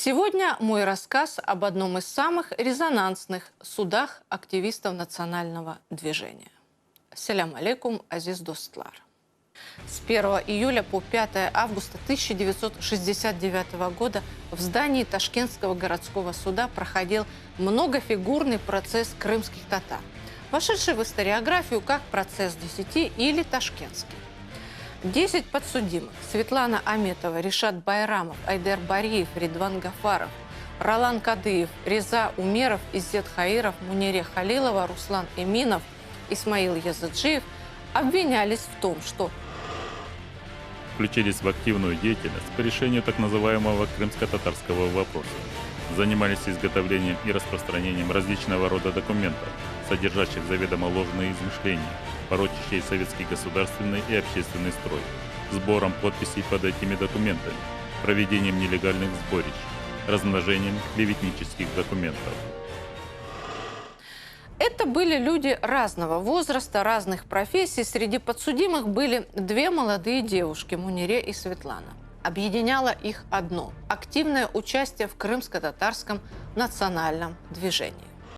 Сегодня мой рассказ об одном из самых резонансных судах активистов национального движения. Салям алейкум, азиз достлар. С 1 июля по 5 августа 1969 года в здании Ташкентского городского суда проходил многофигурный процесс крымских татар, вошедший в историографию как процесс 10 или Ташкентский. 10 подсудимых – Светлана Аметова, Ришат Байрамов, Айдар Бариев, Ридван Гафаров, Ролан Кадыев, Реза Умеров, Иззет Хаиров, Мунире Халилова, Руслан Эминов, Исмаил Языджиев обвинялись в том, что включились в активную деятельность по решению так называемого крымско-татарского вопроса, занимались изготовлением и распространением различного рода документов, содержащих заведомо ложные измышления, порочащие советский государственный и общественный строй, сбором подписей под этими документами, проведением нелегальных сборищ, размножением клеветнических документов. это были люди разного возраста, разных профессий. Среди подсудимых были две молодые девушки – Мунире и Светлана. Объединяло их одно – активное участие в крымско-татарском национальном движении.